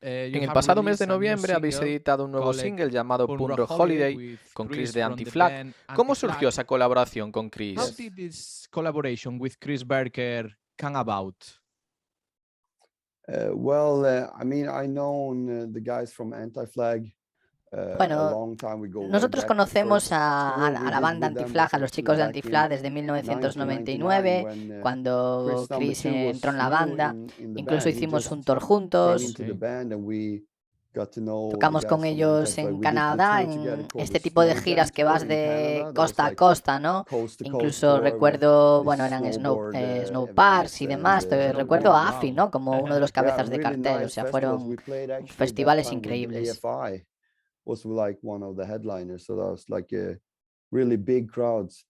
En el pasado mes de noviembre habéis editado un nuevo single llamado Punk Rock Holiday con Chris de Anti-Flag. ¿Cómo surgió esa colaboración con Chris? How did this collaboration with Chris Barker come about? I mean, I known the guys from Anti-Flag. Bueno, nosotros conocemos a la banda Anti-Flag, a los chicos de Anti-Flag desde 1999, cuando Chris entró en la banda. Incluso hicimos un tour juntos. Tocamos con ellos en Canadá, en este tipo de giras que vas de costa a costa, ¿no? Incluso recuerdo, bueno, eran snow parks y demás. Recuerdo a Afi, ¿no? Como uno de los cabezas de cartel. O sea, fueron festivales increíbles. Was like one of the headliners, so that was like a really big crowds.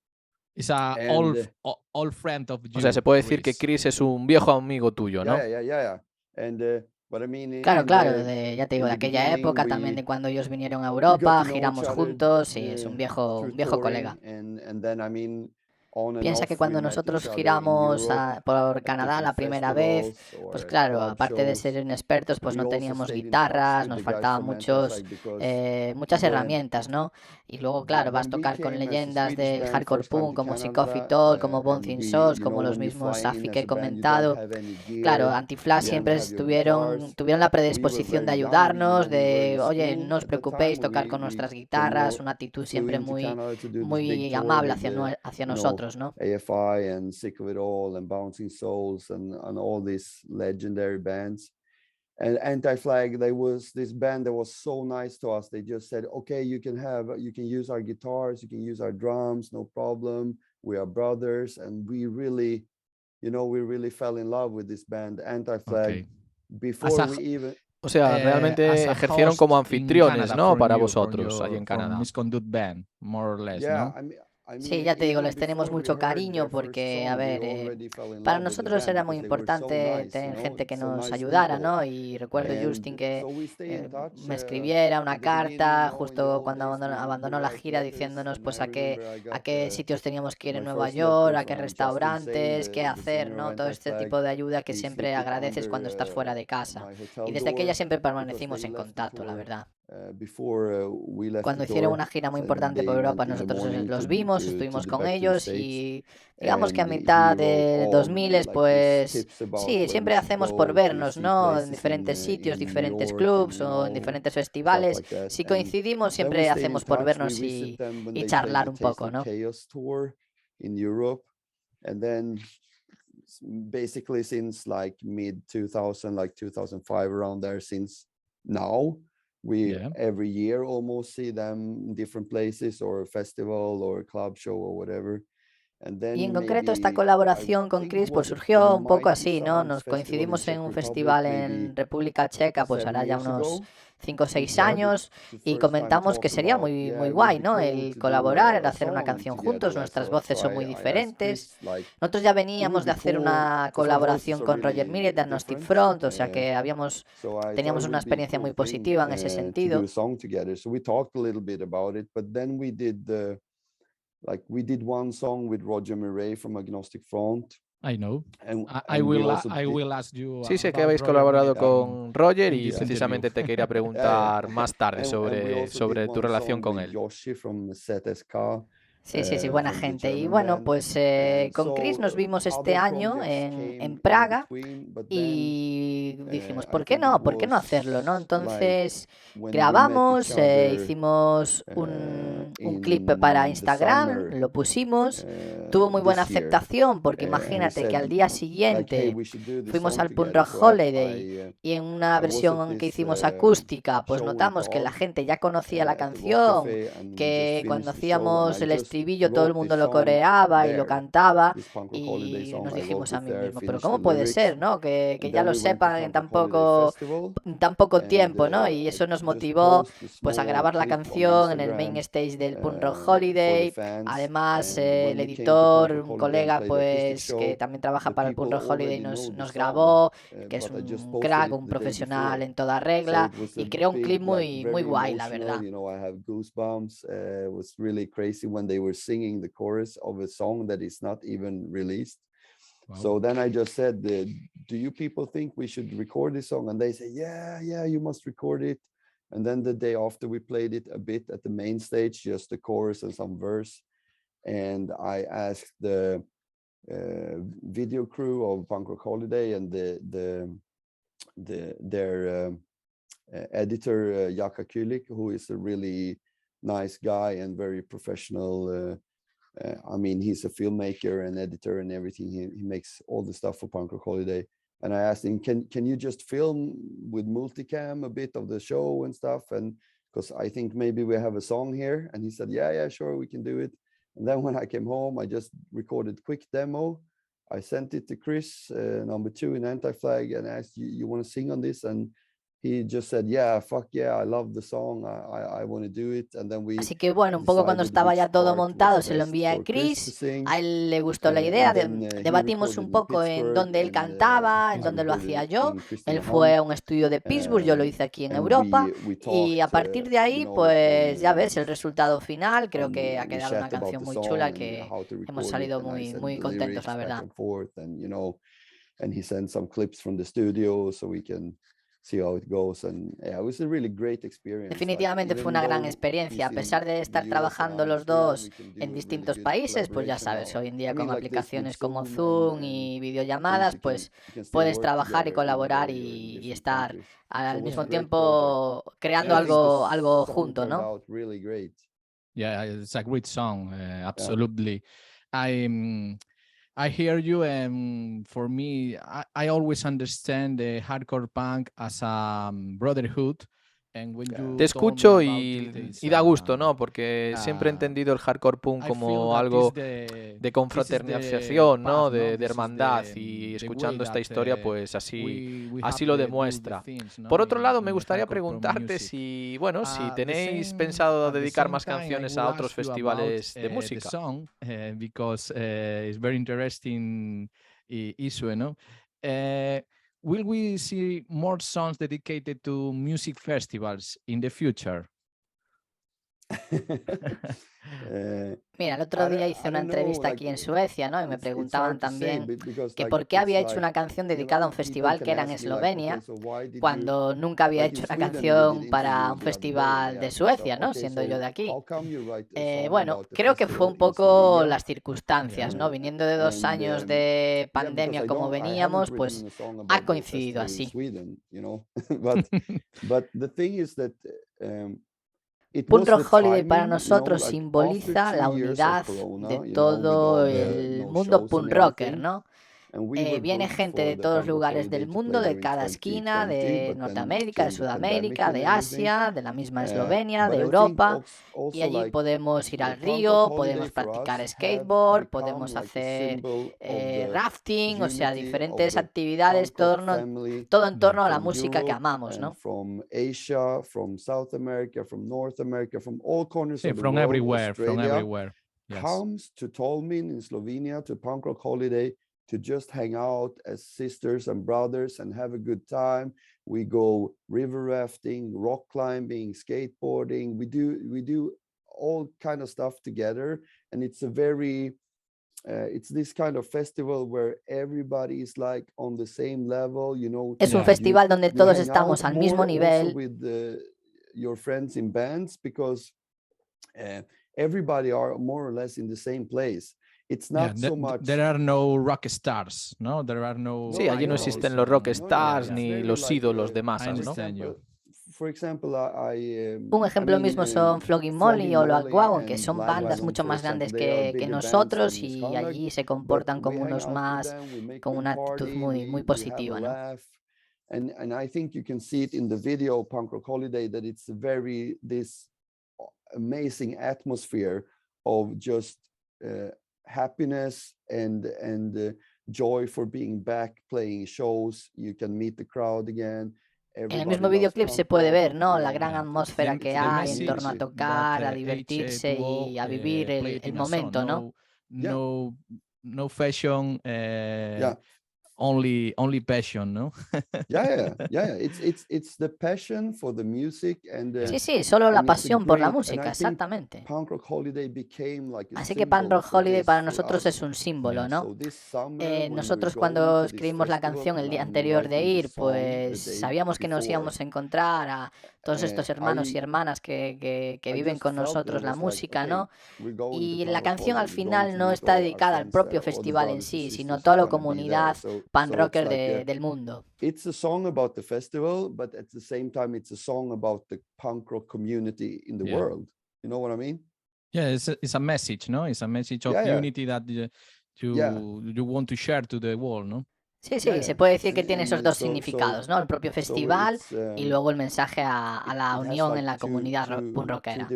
It's a old friend of you. O sea, se puede decir que Chris es un viejo amigo tuyo, ¿no? Yeah. And but I mean, claro, ya te digo, de aquella época también, de cuando ellos vinieron a Europa, giramos juntos, y es un viejo colega. And then, I mean, Piensa que cuando nosotros giramos por Canadá la primera vez, pues claro, aparte de ser inexpertos, pues no teníamos guitarras, nos faltaban muchas herramientas, ¿no? Y luego, claro, vas a tocar con leyendas del hardcore punk como Sick y Toll, como Bouncing Souls, como los mismos Safi que he comentado. Claro, Anti-Flag siempre tuvieron la predisposición de ayudarnos, de, oye, no os preocupéis, tocar con nuestras guitarras, una actitud siempre muy amable hacia nosotros, ¿no? AFI and Sick of It All and Bouncing Souls and all these legendary bands. And Anti-Flag, this band that was so nice to us. They just said, okay, you can use our guitars, you can use our drums, no problem. We are brothers. And we really fell in love with this band, Anti-Flag, before we even... O sea, realmente ejercieron como anfitriones, ¿no? Para vosotros, allí en Canadá. MISCONDUCT band, more or less, ¿no? Sí, ya te digo, les tenemos mucho cariño porque, a ver, para nosotros era muy importante tener gente que nos ayudara, ¿no? Y recuerdo Justin que me escribiera una carta justo cuando abandonó la gira diciéndonos pues a qué sitios teníamos que ir en Nueva York, a qué restaurantes, qué hacer, ¿no? Todo este tipo de ayuda que siempre agradeces cuando estás fuera de casa. Y desde aquella siempre permanecimos en contacto, la verdad. Cuando hicieron una gira muy importante por Europa, nosotros los vimos, estuvimos con ellos y digamos que a mitad de 2000 pues sí, siempre hacemos por vernos, ¿no? En diferentes sitios, diferentes clubs o en diferentes festivales. Si coincidimos, siempre hacemos por vernos y charlar un poco, ¿no? Basically since like mid 2000, like 2005, around there, since now. Every year almost see them in different places or festival or club show or whatever. Y en concreto esta colaboración con Chris pues surgió un poco así, ¿no? Nos coincidimos en un festival en República Checa, pues hará ya unos 5 o 6 años y comentamos que sería muy guay, ¿no? El colaborar, el hacer una canción juntos, nuestras voces son muy diferentes. Nosotros ya veníamos de hacer una colaboración con Roger Miret de Agnostic Front, o sea que teníamos una experiencia muy positiva en ese sentido. Like we did one song with Roger Miret from Agnostic Front. I know. I will ask you. Sí, sé que habéis colaborado con Roger y precisamente te quería preguntar más tarde sobre tu relación con él. Sí, buena gente. Y bueno, pues con Chris nos vimos este año en Praga y dijimos, ¿por qué no? ¿Por qué no hacerlo, no? Entonces grabamos, hicimos un clip para Instagram, lo pusimos, tuvo muy buena aceptación porque imagínate que al día siguiente fuimos al Punk Rock Holiday y en una versión que hicimos acústica, pues notamos que la gente ya conocía la canción, que cuando hacíamos el estribillo todo el mundo lo coreaba y lo cantaba y nos dijimos a mí mismo, pero ¿cómo puede ser, no? Que ya lo sepan en tan poco tiempo, ¿no? Y eso nos motivó pues a grabar la canción en el main stage del Punk Rock Holiday. Además el editor, un colega pues que también trabaja para el Punk Rock Holiday nos grabó, que es un crack, un profesional en toda regla y creó un clip muy guay, la verdad. The chorus of a song that is not even released. So then I just said, do you people think we should record this song? And they say, yeah, you must record it. And then the day after, we played it a bit at the main stage, just the chorus and some verse. And I asked the video crew of Punk Rock Holiday and their editor, Jaka Kulik, who is a really nice guy and very professional. I mean, he's a filmmaker and editor and everything. He makes all the stuff for Punk Rock Holiday. And I asked him, can you just film with multicam a bit of the show and stuff? And because I think maybe we have a song here. And he said, yeah, sure, we can do it. And then when I came home, I just recorded quick demo. I sent it to Chris, number 2 in Anti-Flag, and asked, you want to sing on this? And he just said, yeah, fuck yeah, I love the song, I want to do it. And then we Así que bueno, un poco cuando estaba ya todo montado se lo envié a Chris, a él le gustó la idea, debatimos un poco en dónde él cantaba, en dónde lo hacía yo, él fue a un estudio de Pittsburgh, yo lo hice aquí en Europa, y a partir de ahí, pues ya ves, el resultado final, creo que ha quedado una canción muy chula que hemos salido muy contentos, la verdad. And he sent some clips from the studio so we can see how it goes, and yeah, it was a really great experience. Definitivamente fue una gran experiencia, a pesar de estar trabajando los dos en distintos países, pues ya sabes, hoy en día con aplicaciones como Zoom y videollamadas, pues puedes trabajar y colaborar y estar al mismo tiempo creando algo junto, ¿no? Yeah, it's a great song, absolutely. I hear you, and for me, I always understand the hardcore punk as a brotherhood. Te escucho y da gusto, ¿no? Porque siempre he entendido el hardcore punk como algo de confraternización, ¿no? De hermandad, y escuchando esta historia, pues así lo demuestra. Por otro lado, me gustaría preguntarte si tenéis pensado dedicar más canciones a otros festivales de música. Because it's very interesting issue, ¿no? Will we see more songs dedicated to music festivals in the future? Mira, el otro día hice una entrevista aquí en Suecia, ¿no? Y me preguntaban también que por qué había hecho una canción dedicada a un festival que era en Eslovenia, cuando nunca había hecho una canción para un festival de Suecia, ¿no? Siendo yo de aquí. Bueno, creo que fue un poco las circunstancias, ¿no? Viniendo de 2 años de pandemia como veníamos, pues ha coincidido así. Punk Rock Holiday para nosotros simboliza la unidad de todo el mundo punk rocker, ¿no? Viene gente de todos los lugares del mundo, de cada esquina, de Norteamérica, de Sudamérica, de Asia, de la misma Eslovenia, de Europa, y allí podemos ir al río, podemos practicar skateboard, podemos hacer rafting, o sea, diferentes actividades, todo en torno a la música que amamos, ¿no? From Asia, from South America, from North America, from all corners of the from world, everywhere. Yes. Comes to Tolmin in Slovenia to Punk Rock Holiday to just hang out as sisters and brothers and have a good time. We go river rafting, rock climbing, skateboarding. We do all kind of stuff together, and it's a very it's this kind of festival where everybody is like on the same level, you know. Es un festival donde todos estamos al mismo nivel. With your friends in bands, because everybody are more or less in the same place. It's not so much. There are no rock stars, no? There are no. Sí, allí no existen los rock stars ni los ídolos de masas, ¿no? For example, un ejemplo mismo son Flogging Molly o Black Wagon, que son bandas mucho más grandes que nosotros, y allí se comportan como unos más, con una actitud muy positiva, ¿no? And I think you can see it in the video Punk Rock Holiday, that it's this amazing atmosphere of just happiness and joy for being back playing shows. You can meet the crowd again. En el mismo videoclip se puede ver, ¿no? La gran atmósfera que hay en torno a tocar, a divertirse y a vivir el momento, ¿no? No fashion only passion, no? Yeah. It's the passion for the music and Sí, solo la and it's a pasión por la great, and música, I think exactamente. Punk Rock Holiday became like a Así que Punk symbol Rock for Holiday this para for nosotros us. es un símbolo, ¿no? So this summer when we're Nosotros going cuando to this escribimos la festival, canción el and día I'm anterior de writing the ir, song the pues day sabíamos que nos before, íbamos a encontrar a todos estos hermanos y I hermanas que I viven just con felt that it nosotros la was like, música, okay, ¿no? we're going to Y Punk la Rock canción al Holiday, we're going final to no meet está all our dedicada al friends propio there, all the festival en brothers and sí, sino a sisters toda are la gonna be there. comunidad pan So it's rocker like del mundo. it's a song about the festival, but at the same time, it's a song about the punk rock community in the world. You know what I mean? Yeah, it's a message, no? It's a message of unity that you want to share to the world, no? Sí, se puede decir que tiene esos dos so significados, ¿no? El propio festival y luego el mensaje a la unión en la comunidad punk rockera.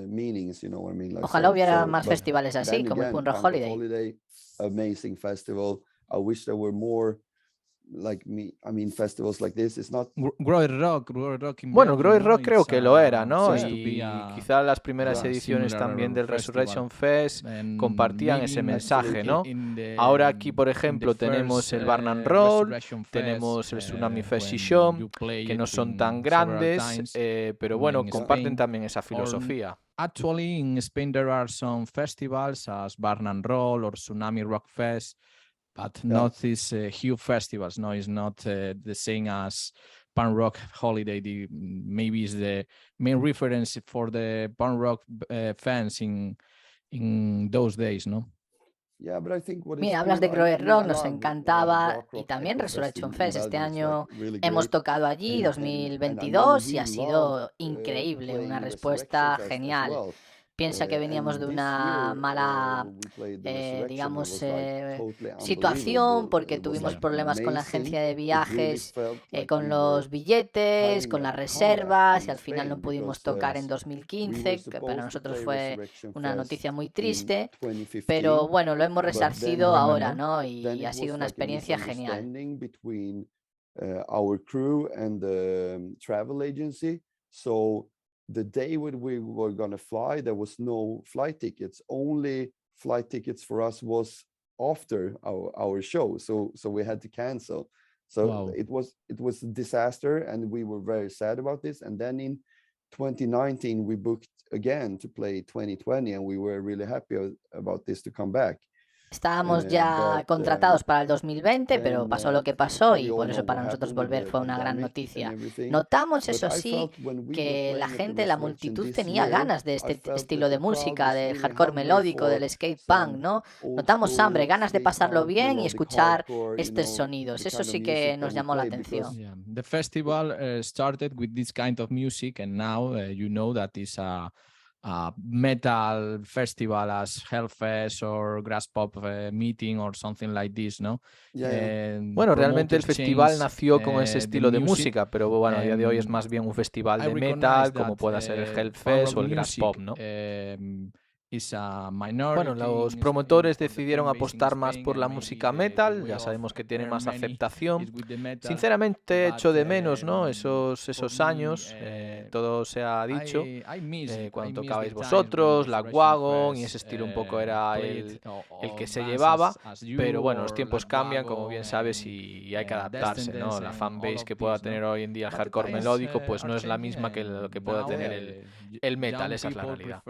Meanings, you know what I mean? Like, Ojalá hubiera más festivales así, como el again, Punk Rock Holiday. Amazing festival. I wish there were more festivals like this. It's not. Grow Rock in Bueno, Belgium, Grow Rock creo que lo era, ¿no? seems to be Y a quizá las primeras ediciones similar también del festival. Resurrection Fest And compartían maybe ese mensaje, ¿no? in the- Ahora aquí, por in the ejemplo, tenemos first, el Barn and Roll, Resurrection Fest, tenemos el Tsunami Fest y when Shom, you play que no it son in tan several grandes, times, pero bueno, in comparten Spain, también esa filosofía. Actually, in Spain there are some festivals as Barn and Roll or Tsunami Rock Fest, but not these huge festivals. No, it's not the same as Punk Rock Holiday. Maybe is the main reference for the punk rock fans in those days, no? Yeah, but I think what Mira, is hablas de cool, Groer Rock, I nos love, encantaba, rock y at también the fest Resurrection in Fest. Este Belgium. It's, año like, really hemos great. tocado allí, And I 2022, y really ha sido loved, increíble, una playing respuesta Resurrection Fest as genial. well. Piensa que veníamos And de this una year, mala, when we played the Resurrection, it digamos, was like totally situación, unbelievable. porque It was tuvimos like problemas con la agencia de amazing. It really viajes, felt like con we los were billetes, having con a las comeback reservas, y in al final no Spain pudimos because tocar en we were 2015, que para supposed to nosotros play fue Resurrection una Fest noticia muy in triste, 2015, pero bueno, lo hemos but then resarcido ahora, remember, ¿no? then Y ha it sido was una like a experiencia genial. misunderstanding between our crew and the travel agency. So the day when we were going to fly, there was no flight tickets. Only flight tickets for us was after our show. So we had to cancel. So Wow. it was a disaster, and we were very sad about this. And then in 2019, we booked again to play 2020, and we were really happy about this to come back. Estábamos ya contratados para el 2020, pero then, pasó lo que pasó we y all por know eso what para nosotros happened with volver the fue una gran pandemic noticia. and everything. Notamos, But eso I sí, felt when we were que la playing at the gente, la Resurrection multitud this tenía year, ganas de I este felt estilo that de the crowd música, was del really hardcore hungry melódico, for del skate some punk, ¿no? old Notamos school hambre, ganas de street pasarlo punk, bien y melodic escuchar hardcore, estos sonidos. the Eso kind of sí que music that nos we llamó la played, atención. because Yeah. The festival started with this kind of music, and now you know that is a metal festival as Hellfest or Grass Pop meeting or something like this, no? Bueno, realmente el festival nació con ese estilo de música, pero bueno, a día de hoy es más bien un festival de metal, como pueda ser el Hellfest o el Grass Pop, ¿no? Bueno, los promotores decidieron apostar más por la música metal, ya sabemos que tiene más aceptación. Sinceramente echo de menos, ¿no? Esos años, todo se ha dicho, cuando tocabais vosotros, la Wagon, y ese estilo un poco era el que se llevaba, pero bueno, los tiempos cambian, como bien sabes, y hay que adaptarse, ¿no? La fanbase que pueda tener hoy en día el hardcore melódico, pues no es la misma que lo que pueda tener el metal, esa es la realidad.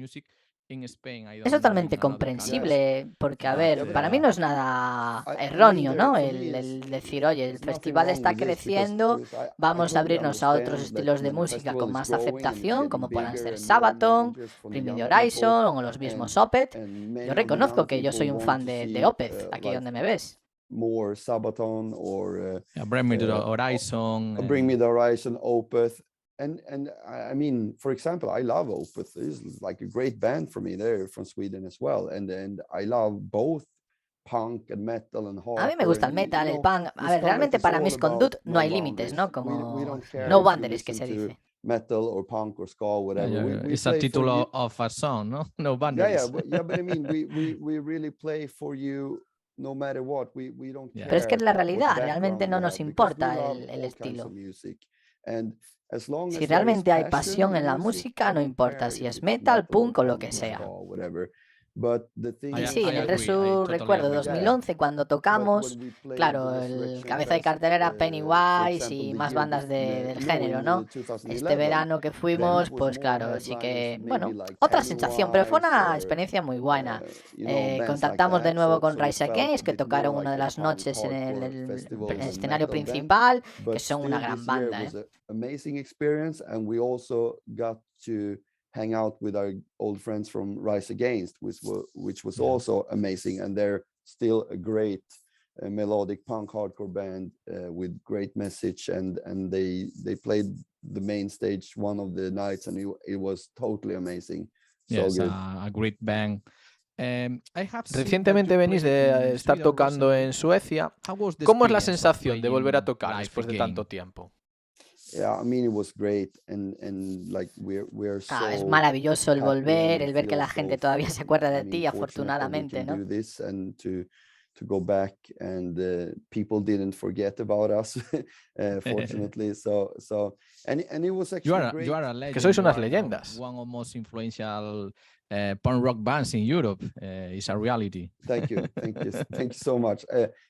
Es totalmente comprensible, porque, a ver, para mí no es nada erróneo, ¿no? El decir, oye, el festival está creciendo, vamos a abrirnos a otros estilos de música con más aceptación, como puedan ser Sabaton, Bring Me the Horizon o los mismos Opeth. Yo reconozco que yo soy un fan de Opeth, aquí donde me ves. More Sabaton or Bring Me the Horizon, Bring Me the Horizon, Opeth. And I mean, for example, I love Opeth. It's like a great band for me. They're from Sweden as well. And I love both punk and metal and hardcore. A mí me gusta el metal, el punk. A ver, realmente para MISCONDUCT no hay límites, ¿no? Como no boundaries, que se dice. Metal or punk or ska, whatever. It's a title of a song, no? No boundaries. Yeah, but I mean, we really play for you no matter what. We don't care. Pero es que es la realidad, realmente no nos importa el estilo. Si realmente hay pasión en la música, no importa si es metal, punk o lo que sea. Y sí, en el Resu recuerdo 2011 cuando tocamos, claro, el cabeza de cartel era Pennywise y más bandas del género, ¿no? Este verano que fuimos, pues claro, sí que, bueno, otra sensación, pero fue una experiencia muy buena. Contactamos de nuevo con Rise Against, que tocaron una de las noches en el escenario principal, que son una gran banda, ¿eh? Hang out with our old friends from Rise Against, which was also amazing, and they're still a great melodic punk hardcore band with great message, and they played the main stage one of the nights, and it was totally amazing. Yes, a great band. Recientemente venís de estar tocando en Suecia. ¿Cómo es la sensación de volver a tocar después de tanto tiempo? Yeah, I mean, it was great, and like we're so es maravilloso el volver, el ver que feel la gente todavía se acuerda de ti, fortunate that we afortunadamente, can ¿no? do this and to go back, and people didn't forget about us, fortunately. And it was actually great. You are a legend. Que sois unas leyendas. One of the most influential punk rock bands in Europe. It's a reality. Thank you so much.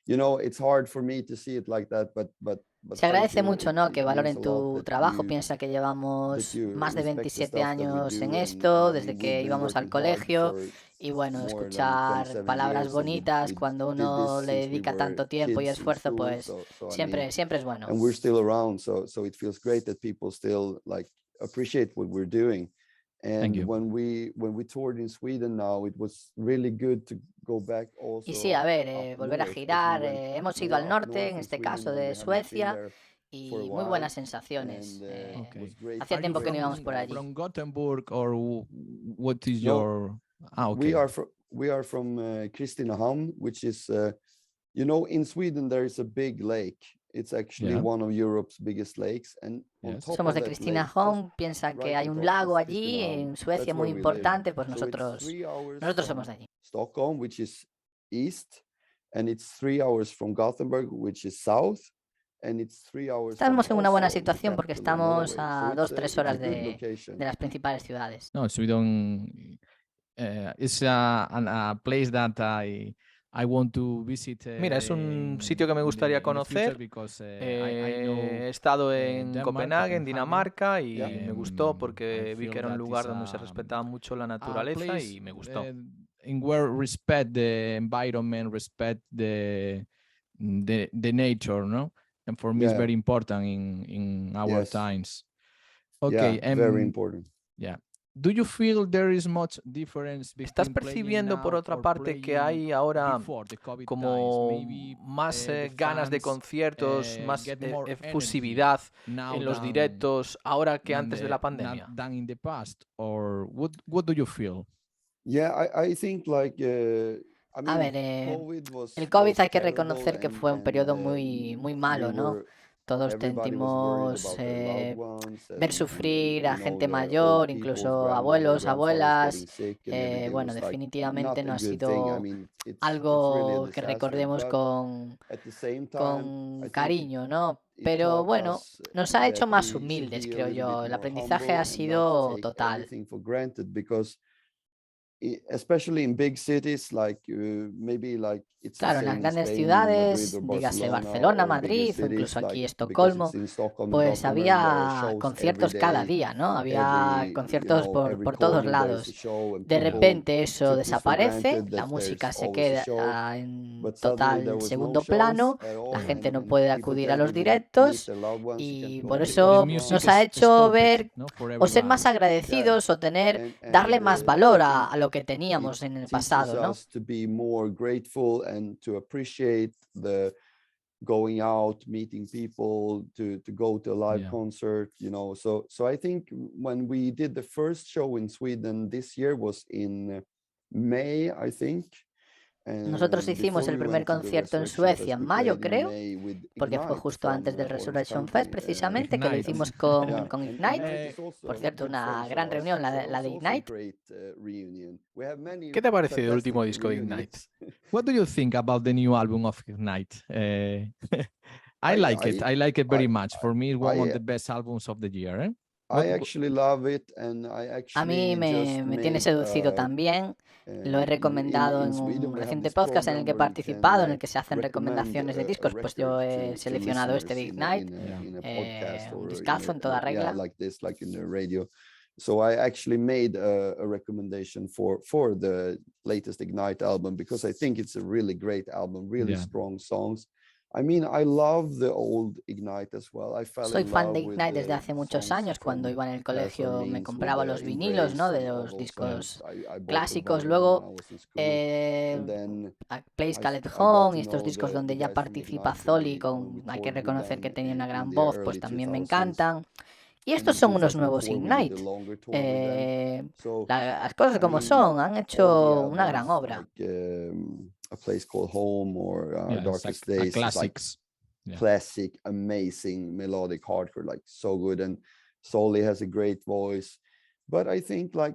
You know, it's hard for me to see it like that, but se agradece mucho, ¿no? Que valoren tu trabajo. Piensa que llevamos más de 27 años en esto, desde que íbamos al colegio. Y bueno, escuchar palabras bonitas cuando uno le dedica tanto tiempo y esfuerzo, pues siempre es bueno. And we're still around, so it feels great that people still like appreciate what we're doing. And when we toured in Sweden now, it was really good to go back also. Y sí, a ver, volver a girar. Hemos ido al norte, en este caso de Suecia, y muy buenas sensaciones. Hacía tiempo que no íbamos por allí. From Gothenburg, or what is your? We are from Kristinehamn, which is, you know, in Sweden there is a big lake. It's actually one of Europe's biggest lakes. And somos de Kristinehamn, piensa que hay un lago allí en Suecia muy importante, pues nosotros somos de allí. Stockholm, which is east, and it's 3 hours from Gothenburg, which is south, and it's 3 hours. Estamos en una buena situación porque estamos a 2-3 horas de las principales ciudades. No, Sweden is a place that I want to visit. Mira, es un sitio que me gustaría conocer. He estado en Copenhague, en Dinamarca, y me gustó porque vi que era un lugar donde se respetaba mucho la naturaleza y me gustó. In where respect the environment, respect the nature, no? And for me, it's very important in our times. Okay, very important. Yeah. Do you feel there is much difference between ¿Estás percibiendo, por otra parte, que hay ahora como más ganas de conciertos, más efusividad en los directos ahora que antes de la pandemia? Than in the past, or what do you feel? Yeah, I think like a ver, el COVID hay que reconocer que fue un periodo muy malo, ¿no? Todos sentimos ver sufrir a gente mayor, incluso abuelos, abuelas. Bueno, definitivamente no ha sido algo que recordemos con cariño, ¿no? Pero bueno, nos ha hecho más humildes, creo yo. El aprendizaje ha sido total. Especially in big cities, like maybe like it's claro, en las grandes ciudades, dígase Barcelona, Madrid, o incluso aquí Estocolmo, pues había conciertos cada día, ¿no? Había conciertos por todos lados. De repente eso desaparece, la música se queda en total segundo plano, la gente no puede acudir a los directos y por eso nos ha hecho ver o ser más agradecidos o darle más valor a lo que teníamos en el pasado, ¿no? And to appreciate the going out, meeting people, to go to a live concert, you know. So I think when we did the first show in Sweden this year was in May, I think. Nosotros hicimos el primer concierto en Suecia en mayo, creo, porque fue justo antes del Resurrection Fest, precisamente, que lo hicimos con Ignite. Por cierto, una gran reunión, la de Ignite. ¿Qué te ha parecido el último disco de Ignite? What do you think about the new album of Ignite? I like it very much. For me, it's one of the best albums of the year. I actually love it, and I A mí actually just me tiene made seducido también. Lo he recomendado in en Sweden un we have reciente this podcast en el program que he where you participado, en el can que se hacen recommend recomendaciones de a discos. Pues yo record he to seleccionado este de listeners Ignite, in a podcast un or discazo en toda yeah, regla. like this, like in the radio. So I actually made a recommendation for the latest Ignite album, because I think it's a really great album, really strong songs. I mean, I love the old Ignite as well. I fell Soy in fan de love with Ignite desde the hace muchos songs años. Cuando from iba en el past colegio me Orleans with compraba the los vinilos, ¿no? Embrace De and all los those discos bands. I bought a clásicos. volume when I Luego, was in school. And then A Place Called I got Home to y estos know discos donde the ya guys from participa Ignite when Zoli, we hay que toured with reconocer que them tenía una in gran the voz, pues early también me 2000s. encantan. Y And estos in son unos nuevos 2004 we did a Ignite. longer tour with them. So Las cosas I como mean, son, han all the hecho una gran albums obra. like A Place Called Home or Our Darkest Days is like classics. classic, amazing melodic hardcore, like so good. And Soli has a great voice, but I think like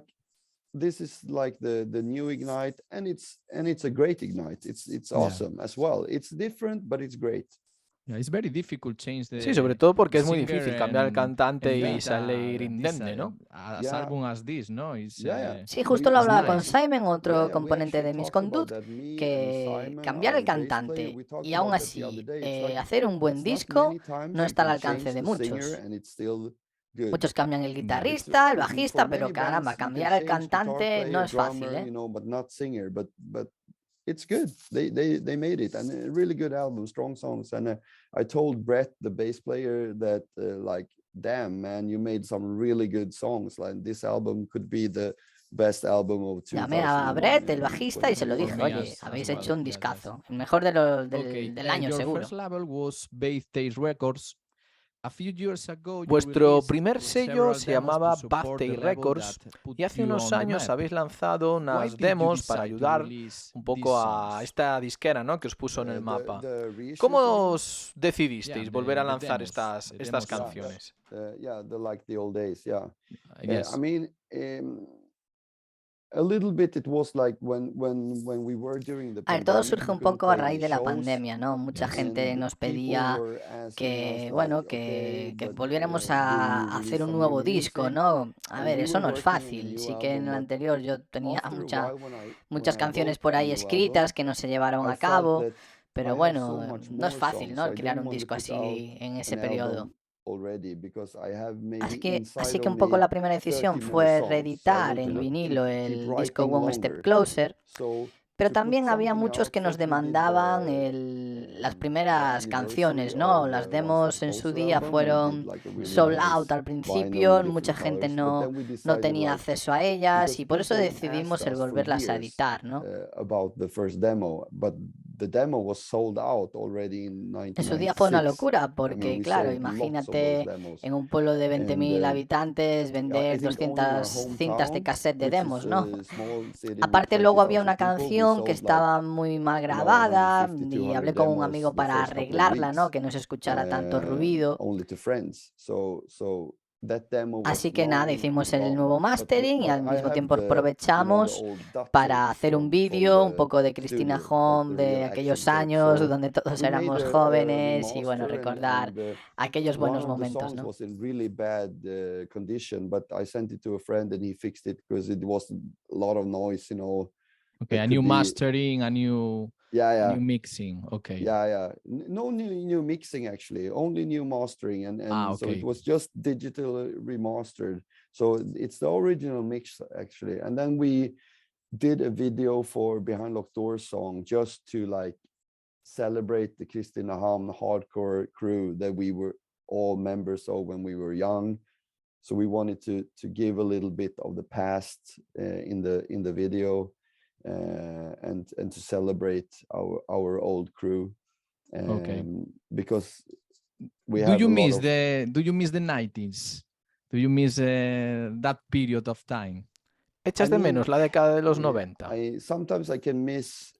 this is like the new Ignite, and it's a great Ignite. It's awesome as well. It's different, but it's great. Yeah, it's very difficult change Sí, sobre todo porque es muy singer difícil cambiar el cantante y lead salir this, indemne, ¿no? As album as this, no? It's, Sí, justo lo it's hablaba con nice. Simon, otro we componente de actually talked about MISCONDUCT, that. Me que and Simon, cambiar el our bass player, cantante we talked y aún about that the así other day. It's like hacer un buen it's not disco many times no you está al can alcance change de the muchos. singer and it's still good. Muchos cambian el It's guitarrista, el for bajista, pero many caramba, bands you cambiar can al change guitar cantante no player, es fácil, drummer, ¿eh? you know, but not singer. But it's good. They made it, and a really good album, strong songs. And I told Brett, the bass player, that like, damn man, you made some really good songs. Like this album could be the best album of 2000. Llamé a Brett, el bajista, y se lo dije, oye, habéis hecho un discazo, el mejor del año your seguro. first label was Bad Taste Records. A few years ago, you Vuestro released primer sello several se demos to llamaba support Bad the Taste label Records that put y hace you unos on the años map. habéis lanzado Why unas did you demos para decide to ayudar release un these poco a songs? esta disquera, ¿no? Que os puso en el mapa. The reissues, ¿Cómo you mean? os decidisteis volver a lanzar demos, estas demos canciones? Like the old days. Yes. I mean, a little bit it was like when we were during the A ver, todo pandemic, surge we un couldn't poco a play raíz de any la shows, pandemia, ¿no? Mucha Yes. gente and nos people pedía were asking que, us, bueno, like, okay, que but, volviéramos will you a release hacer un some nuevo new disco, music? ¿no? A And ver, we eso were no es working on a fácil. new Sí que en album, el but anterior yo tenía after a while, when muchas I canciones wrote por a ahí new escritas album, que no se llevaron I a felt cabo, that pero I have so bueno, much no es more fácil, songs, ¿no? so I Crear didn't un want to disco put out así en ese an periodo. album already, because I have maybe Así inside que of un poco me la primera 30 decisión more fue songs, so I reeditar want en to vinilo keep el disco writing One Step longer. Closer. So Pero to put también había something muchos out, que nos first we did demandaban las the primeras canciones, anniversary ¿no? of Las the One Step demos en su Closer día album. We fueron did like a really sold nice out al vinyl principio, with mucha different gente colors, but then we no decided, tenía like, acceso a ellas because y por eso people decidimos asked el us for volverlas a years editar, ¿no? about the first demo, but the demo was sold out already in En su día fue una 1996. locura I mean, porque, we claro, sold lots of those imagínate demos. en un pueblo de And 20.000 habitantes I vender think only in our 200 cintas de hometown, cassette de which is demos, ¿no? a small city with Aparte luego había 20,000 una people, we canción que sold like, estaba muy mal you know, grabada 150, y 200 hablé con un demos amigo the para first couple of arreglarla, ¿no? weeks, Que no se escuchara tanto ruido. only to friends. So that demo was Así que nada, long hicimos el gone. nuevo But mastering y al I mismo have tiempo the aprovechamos old Dutch para tapes hacer un from vídeo, un the poco de Christina studio, like Home the real de action aquellos tapes. años So donde todos we made éramos a jóvenes y bueno, remaster, recordar and aquellos buenos one of the momentos, songs ¿no? was in really bad condition, but I sent it to a friend and he fixed it because it was a lot of noise, you know. Okay, a new mastering, a new mixing. Okay. No new mixing, actually, only new mastering, and okay. So it was just digital remastered. So it's the original mix, actually. And then we did a video for Behind Locked Doors song just to like celebrate the Christina Ham hardcore crew that we were all members of when we were young. So we wanted to give a little bit of the past in the video. And to celebrate our old crew, because we have do you miss the 90s? Do you miss that period of time? ¿Echas de menos la década de los 90?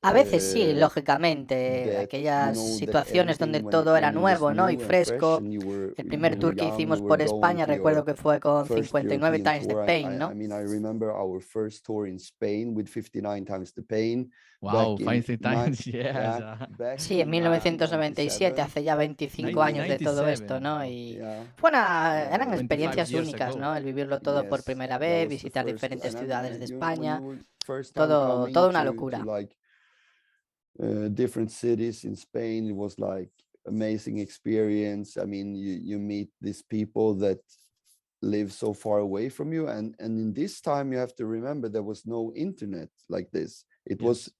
A veces sí, lógicamente, aquellas situaciones donde todo era nuevo, ¿no? Y fresco. El primer tour que hicimos por España, recuerdo que fue con 59 Times the Pain, ¿no? Wow, 50 times, yes. Sí, en 1997, hace ya 25 años de todo esto, 1997. ¿no? Y eran 25 experiencias years únicas, ago. ¿no? El vivirlo todo por primera vez, visitar diferentes ciudades de España, todo una locura. Different cities in Spain, it was like amazing experience. I mean, you meet these people that live so far away from you, and in this time you have to remember there was no internet like this. It was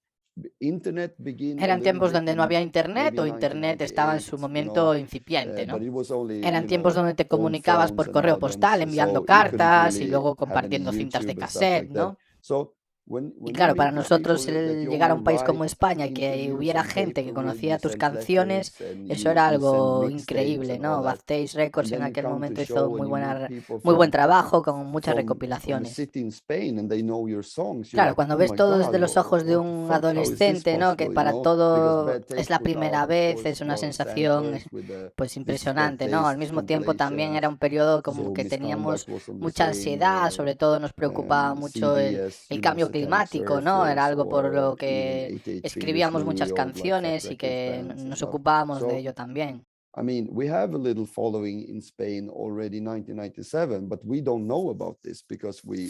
internet begin a Eran little tiempos bit donde no in había internet maybe o internet estaba en 1998, su momento incipiente, ¿no? but it was only, Eran tiempos donde te home comunicabas por phones and correo modems, postal, enviando so you couldn't cartas y really luego have any compartiendo cintas de YouTube and stuff like cassette, that. ¿no? So Y when you claro, para meet these nosotros people that el you llegar a only un país como write España y que interviews hubiera on gente que paper with, conocía you tus send canciones, letters and eso era you send algo mixtapes increíble, and all ¿no? that. Backstage And Records en then you aquel come to momento hizo show and you meet people muy buen from trabajo con muchas the recopilaciones. city in Spain and they know your songs. You're Claro, like, cuando oh ves my todo God, desde los ojos de what the un fuck? How is this adolescente, ¿no? Que possible? para Because todo Bad es Taste la put primera out, of vez, course, es a una lot of sensación samplers with pues this Bad impresionante, ¿no? Al Taste mismo tiempo también era compilations. un periodo como So que teníamos MISCONDUCT was on the mucha same ansiedad, sobre todo nos preocupaba mucho CBS, el cambio Satanic climático, ¿no? Era Surfers, algo por or lo even que 88 Fingers escribíamos Louie, muchas or like Fat canciones y Wreckers que bands and nos stuff. ocupábamos de So ello también. I mean, we have a little following in Spain already 1997, but we don't know about this because we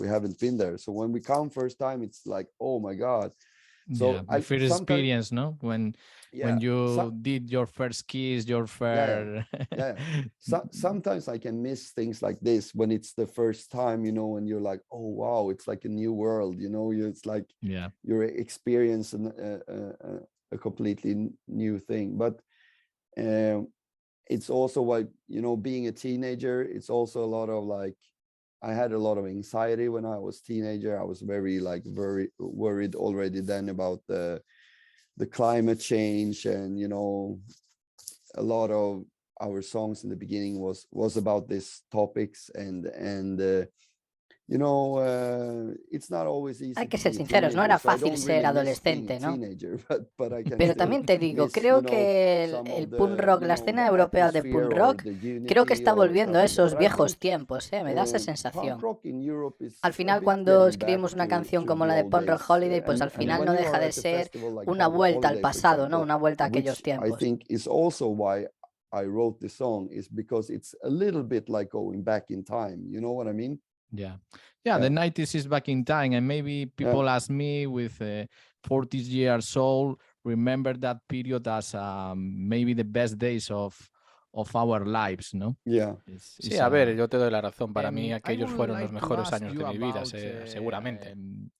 haven't been there. So when we come first time, it's like, oh my God. So Yeah, the first experience, no? When you did your first kiss, your first sometimes I can miss things like this when it's the first time, you know, and you're like, oh wow, it's like a new world, you know, it's like you're experiencing a completely new thing. But it's also like, you know, being a teenager, it's also a lot of like, I had a lot of anxiety when I was teenager. I was very worried already then about the climate change, and you know, a lot of our songs in the beginning was about these topics, and you know, it's not always easy. Hay que ser sinceros, no era fácil ser adolescente, ¿no? Pero también te digo, creo que el punk rock, la escena europea de punk rock, creo que está volviendo a esos viejos tiempos, ¿eh? Me da esa sensación. Al final, cuando escribimos una canción como la de Punk Rock Holiday, pues al final no deja de ser una vuelta al pasado, ¿no? Una vuelta a aquellos tiempos. I wrote the song is because it's a little bit like going back in time. You know what I mean? Yeah. The 90s is back in time, and maybe people ask me with 40 years old, remember that period as maybe the best days of our lives, ¿no? Sí, a ver, yo te doy la razón. Para mí aquellos fueron los mejores años de mi vida, seguramente.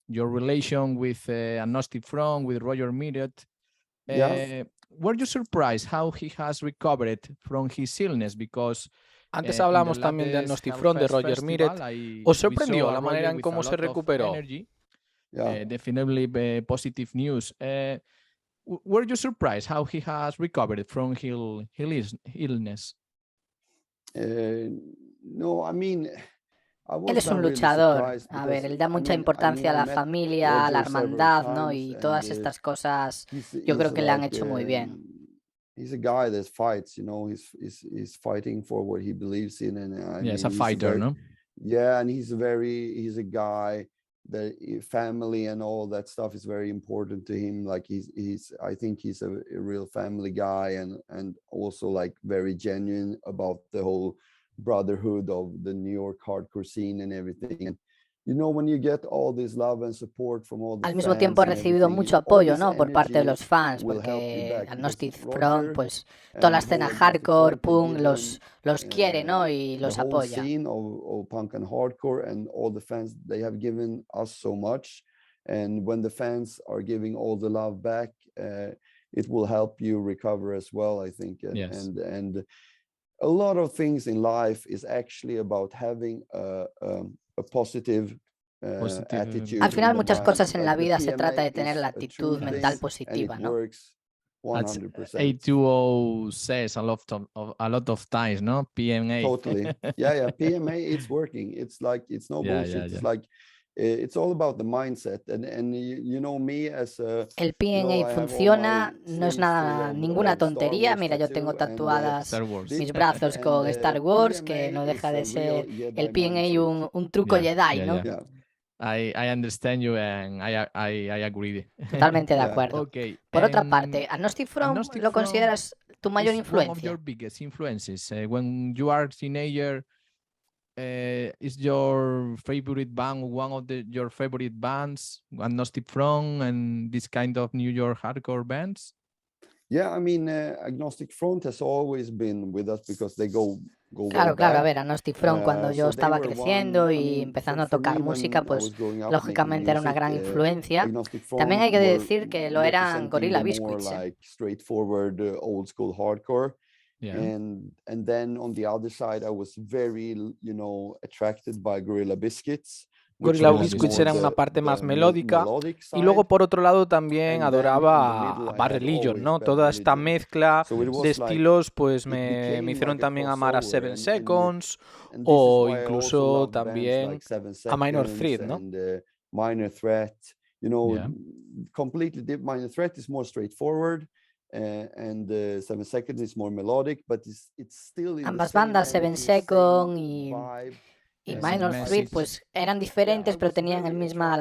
Your relation with Agnostic Front, with Roger Miret. Were you surprised how he has recovered from his illness? Because antes hablamos también de Agnostic Front, de Roger Miret. ¿Os sorprendió la manera en cómo se recuperó? Definitely positive news. Were you surprised how he has recovered from his illness? No, I mean, él es un luchador. A ver, él da mucha importancia a la familia, a la hermandad, ¿no? Y todas estas cosas yo creo que le han hecho muy bien. He's a guy that fights, you know, he's fighting for what he believes in, and he's a fighter, no? Yeah, and he's a guy that family and all that stuff is very important to him. Like I think he's a real family guy, and also like very genuine about the whole brotherhood of the New York hardcore scene and everything. And you know, when you get all this love and support from all the al mismo tiempo ha recibido mucho apoyo, ¿no? Por parte de los fans, porque Agnostic Front, pues toda la escena hardcore, punk, los quiere, ¿no? Y los apoya. The whole scene of punk and hardcore, and all the fans, they have given us so much, and when the fans are giving all the love back, it will help you recover as well, I think. And a lot of things in life is actually about having a positive attitude. Al final, muchas cosas en la vida se trata de tener la actitud mental positiva, ¿no? 100%. A20 says a lot of times, no? PMA. Totally. Yeah. PMA, it's working. It's like, it's no bullshit. It's like, it's all about the mindset. And you know me as a, El you know, P&A I have all funciona, my no es sleeves nada, full ninguna of Star tontería. Wars Mira, yo tengo tattoo and tatuadas Star Wars. mis brazos con Star Wars, que no PMA deja is de a ser real Jedi el P&A mind trick. un truco Yeah, Jedi, yeah, ¿no? yeah. Yeah. I understand you and I agree. Totalmente de Yeah. acuerdo. Okay. Por otra parte, ¿Agnostic Front Agnostic lo Front consideras tu mayor is one of influencia? your biggest influences. When you are a teenager, is your favorite band one of your favorite bands, Agnostic Front and this kind of New York hardcore bands? Yeah, I mean, Agnostic Front has always been with us because they go Claro, way claro, a back. ver, Agnostic Front cuando yo So they estaba were creciendo one, I y mean, empezando a for tocar me, música, when I pues was growing up making lógicamente era una music, gran influencia. Agnostic También Front hay que were decir que lo eran representing Gorilla the more Biscuits. like straightforward, old school hardcore. Yeah. And then on the other side, I was very, you know, attracted by Gorilla Biscuits. Gorilla Gorilla Biscuits Biscuits eran una parte más melódica, y luego por otro lado también adoraba a Bad Religion, ¿no? Toda esta mezcla de estilos pues me hicieron también amar a 7 Seconds o incluso también a Minor Threat, ¿no? Minor Threat, you know, Yeah. completely different. Minor Threat is more straightforward. And 7 Seconds is more melodic, but it's still in Ambas the same bandas, 7 energy, Seconds vibe. y Yes, Minor message. Threat, pues eran diferentes, pero tenían la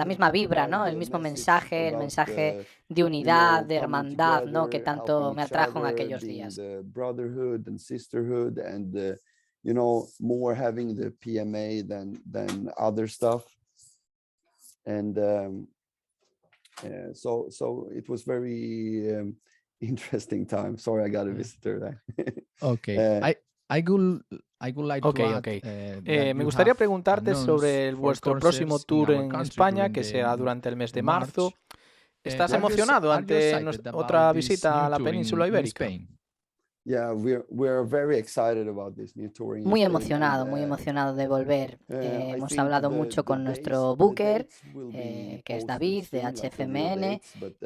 misma vibra, ¿no? El mismo mensaje, el mensaje de unidad, de hermandad, ¿no? Que tanto me atrajo en aquellos días. The brotherhood and sisterhood, and you know, more having the PMA than other stuff. And so it was very interesting time. Sorry, I got a visitor there. Okay. I would like to add, Okay. that Me you gustaría have preguntarte sobre announced vuestro for próximo concerts in tour our en country España, during que será durante el mes de March. marzo. ¿Estás Are you emocionado ante excited otra about this visita a new la tour península in ibérica? Spain? Yeah, we're very excited about this new touring. Muy emocionado de volver. Hemos hablado mucho con nuestro booker, que es David de HFMN,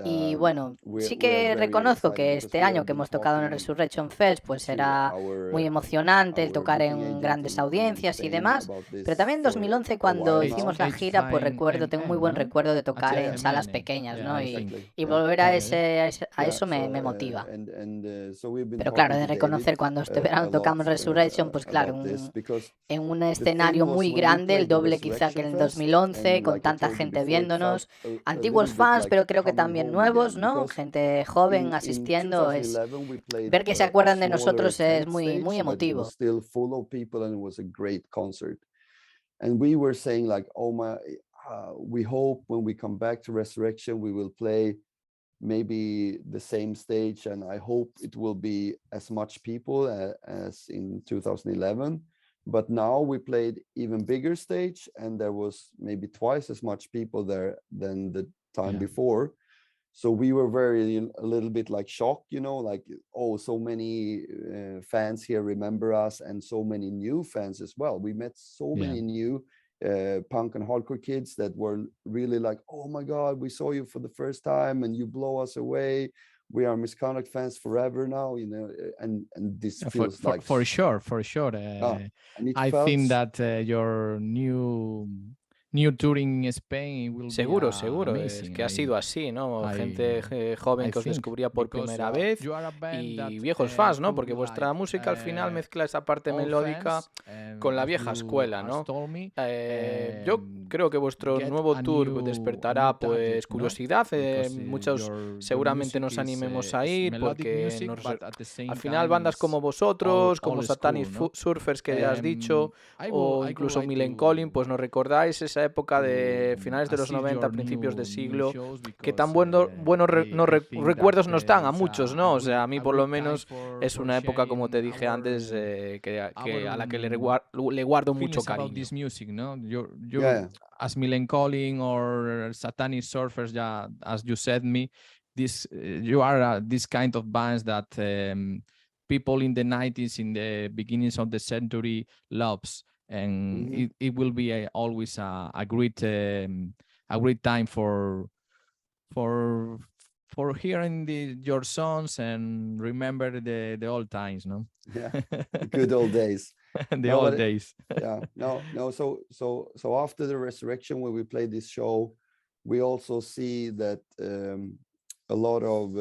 y bueno, sí que reconozco que este año que hemos tocado en el Resurrection Fest, pues era muy emocionante el tocar en grandes audiencias y demás, pero también en 2011 cuando hicimos la gira, pues tengo muy buen recuerdo de tocar en salas pequeñas, ¿no? Y volver a eso me motiva. Pero claro, de reconocer cuando este verano tocamos Resurrection, pues claro, en un escenario muy grande, el doble quizá que en el 2011, con tanta gente viéndonos, antiguos fans, pero creo que también nuevos, ¿no? Gente joven asistiendo, ver que se acuerdan de nosotros es muy emotivo. And we were saying like, we hope when we come back to Resurrection, we will play maybe the same stage, and I hope it will be as much people as in 2011. But now we played even bigger stage, and there was maybe twice as much people there than the time before. So we were a little bit like shocked, you know, like, oh, so many fans here remember us, and so many new fans as well. We met so many new punk and hardcore kids that were really like, oh my God, we saw you for the first time and you blow us away. We are Misconduct fans forever now, you know, and this feels like for sure. I think that your new touring in Spain will Seguro, be es amazing. que ha sido así, ¿no? Gente joven que os descubría por primera vez y viejos fans, ¿no? Porque vuestra música al final mezcla esa parte melódica con la vieja escuela, ¿no? Yo creo que vuestro nuevo tour despertará pues curiosidad, muchos seguramente nos animemos a ir porque al final bandas como vosotros, como Satanic Surfers que ya has dicho, o incluso Millencolin, pues nos recordáis esa época de finales de los 90, principios de siglo, que tan buenos recuerdos nos dan a muchos, ¿no? O sea, a mí por lo menos es una época, como te dije antes, a la que le guardo mucho cariño. As Millencolin or Satanic Surfers, as you said me, you are this kind of bands that people in the 90s, in the beginnings of the century, loves. And it will be always a great time for hearing your songs and remember the old times, no? Yeah, the good old days. the old days. So after the resurrection, when we play this show, we also see that a lot of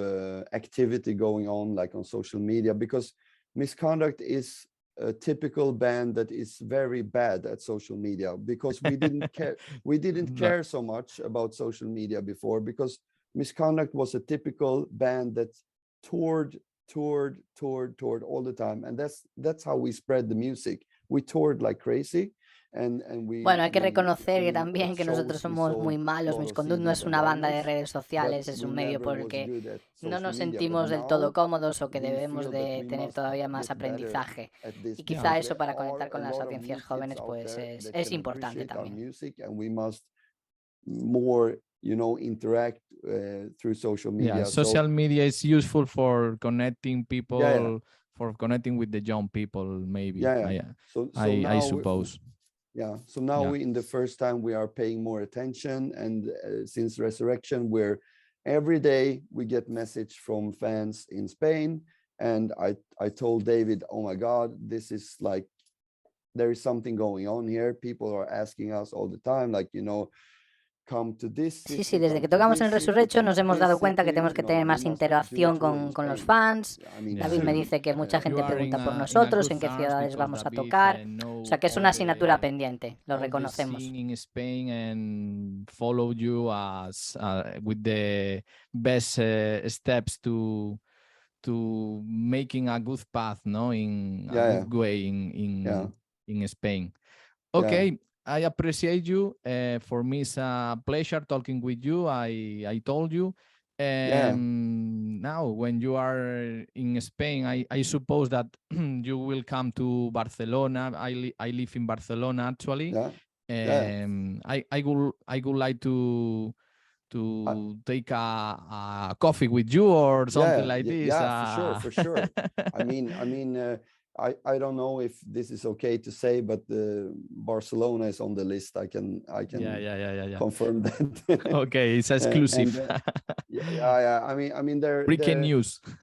activity going on, like on social media, because Misconduct is a typical band that is very bad at social media, because we didn't care. We didn't care so much about social media before, because Misconduct was a typical band that toured all the time, and that's how we spread the music. We toured like crazy. Bueno, hay que reconocer que también que nosotros somos muy malos. Misconduct no es una banda de redes sociales, es un medio por el que no nos sentimos del todo cómodos o que debemos de tener todavía más aprendizaje. Y quizá eso para conectar con las audiencias jóvenes pues es importante también. Interact through social media. Social media is useful for connecting people, for connecting with the young people, maybe. I suppose. So now in the first time we are paying more attention, and since resurrection, we're every day we get message from fans in Spain, and I told David, oh my God, this is like, there is something going on here. People are asking us all the time, like, Sí, desde que tocamos en Resurrection nos hemos dado cuenta que tenemos que tener más interacción con los fans. David me dice que mucha gente pregunta por nosotros, en qué ciudades vamos a tocar. O sea que es una asignatura pendiente, lo reconocemos. In Spain and follow you as with the best steps to making a good path, no, in a good way in Spain. Okay. I appreciate you. For me, it's a pleasure talking with you. I told you. Now, when you are in Spain, I suppose that you will come to Barcelona. I live in Barcelona, actually. I would like to take a coffee with you or something like this. Yeah, for sure. I mean. I don't know if this is okay to say, but Barcelona is on the list. I can confirm that. Okay, it's exclusive. I mean, breaking news.